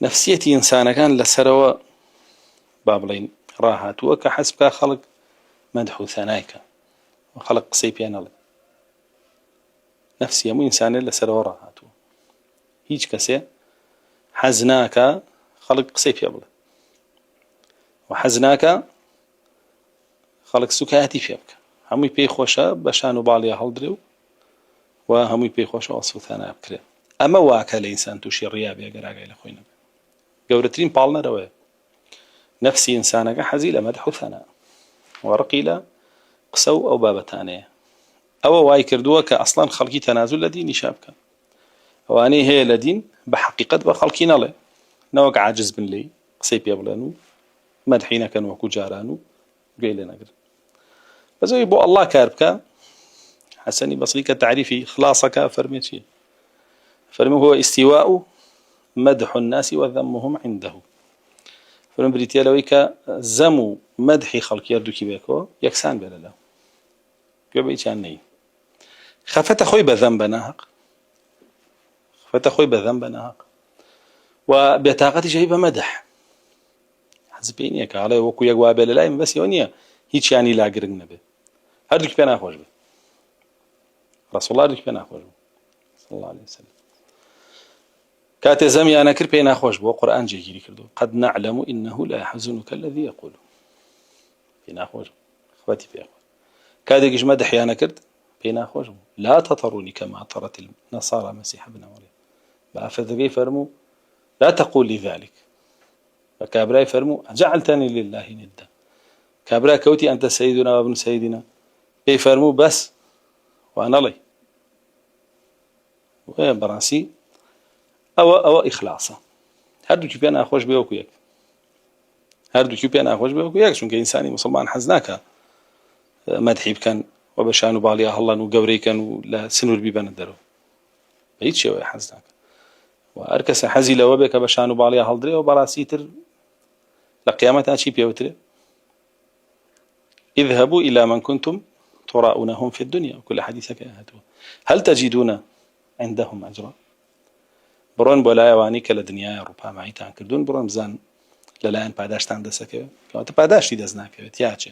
نفسيتي إنسان كان لسروا بابلين راحت وكحسب خلق مدح ثنايك وخلق قصيبين الله نفسي مو إنسان لسروا راحت هيج كسي حزناك خلق قصيب يبله وحزناك خلق سكاتي فيك همي بيخوشا بشان وبالي هالدريو وهمي بيخوشا وصف ثناء بكري أما واك الإنسان توشي الرياب يا جراجي لخوينا جورترين بالنا رواه نفسي إنسانك حزيلة مدح ثناء ورقيلة قسو أو بابتانية أو واي كردوك أصلا خلقي تنازل لديني شابك وأني هي لدين بحقيقة بخلقين الله نوك عاجز بن لي قصيب يبلانو مدحينا كانوا وكو جارانو قيل نقر بس يبو الله كاربك حسني بصريك تعريفي خلاصك فرميتي فرمي هو استواء مدح الناس وذمهم عنده فرمي بريتيا لويك زمو مدحي خلق يردو كيبيكو يكسان بلا له قبل يتشاني خفت أخوي بذنب ناهق خفت أخوي بذنب ناهق وبطاقتي جايبه مدح حزبيني كعلى وكو يجواب لا بس يونيا هيك يعني لا قرن به هردك بينا خوش به رسول الله هردك بينا خوش به صلى الله عليه وسلم كات زمي أنا كر بينا خوش به قرآن جيري كردو قد نعلم إنه لا يحزنك الذي يقول بينا خوش اخواتي في اخوات كادك مدح أنا كرد بينا خوش به لا تطروني كما طرت النصارى مسيح ابن مريم بأفذ فرمو لا تقول لي ذلك فكابراي فرمو جعلتني لله ندا كابراي كوتي أنت سيدنا وابن سيدنا بيفرمو بس وأنا لي براسي أو إخلاصا هردو كيف أنا أخوش بيوكو يك هردو كيف أنا أخوش بيوكو يك شون كإنساني مسلمان حزناك مدحيب كان وبشانو بالي الله نوقوري كان ولا سنور بيبان الدرو بيت شوي حزناك وأركس حزي لوبك بشانو بالي هالدري وبراسي تر لقيامتها شي بيوتري اذهبوا إلى من كنتم تراؤونهم في الدنيا وكل حديثك هاتوا هل تجدون عندهم أجرا برون بولا يواني كلا دنيا روبا معي تان كردون برون بزان للاين بعداش تان دسكه كانت بعداش دزناك تياچه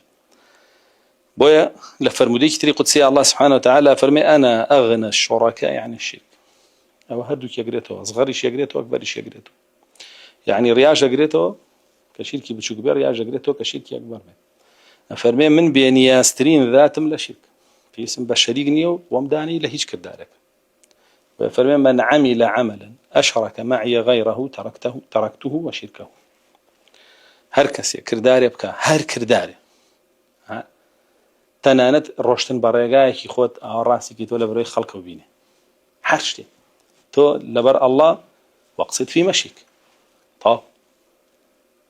بويا لفرمودي كتري قدسي الله سبحانه وتعالى فرمي أنا أغنى الشركاء عن الشرك أو هدوك يقريته أصغرش يقريته أكبرش يقريته يعني رياج يقريته كشركي بتشوك بير رياج يقريته كشركي أكبر من فرمي من بينياسترين ذاتم لا شرك في اسم بشريقني ومداني لهيج كدارك فرمي من عمل عملا أشرك معي غيره تركته وشركه هركسي كرداري بكا هر كرداري تنانت روشتن بريغاي كي خود راسي كي تو لبري خلقه بينه حرشتي تو لبر الله واقصد في مشيك طب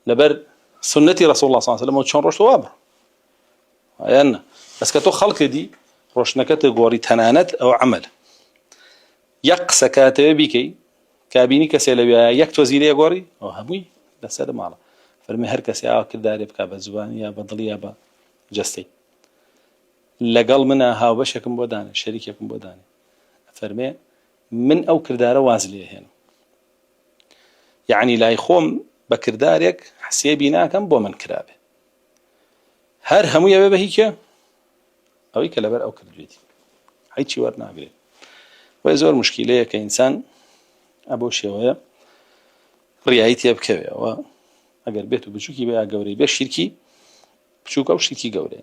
لبر سنتي رسول الله صلى الله عليه وسلم وشون روشت وابر أيانا بس كتو خلق دي روشنكت غوري تنانت أو عمل يقس كاتب بيكي كابيني كسيلبيا يكتو زيلي غوري أو هموي بس هذا ماله فرمي هركسي كرداري بكا بزبان يا بضلي يا بجستي لقل منها هاو بشكم بودانه شريككم بودانه فرمي من أو كرداره وازليه هنا يعني لا يخوم بكردارك حسيبينا كم بو من كرابه هر همو يبه هيك أو هيك لبر أو كردويتي هيك ورنا بيه ويزور مشكلة كإنسان أبو شوية ريايتي أبكوي وأجر بيته بشوكي بقى جوري بيش شركي بشوك أو شركي جوري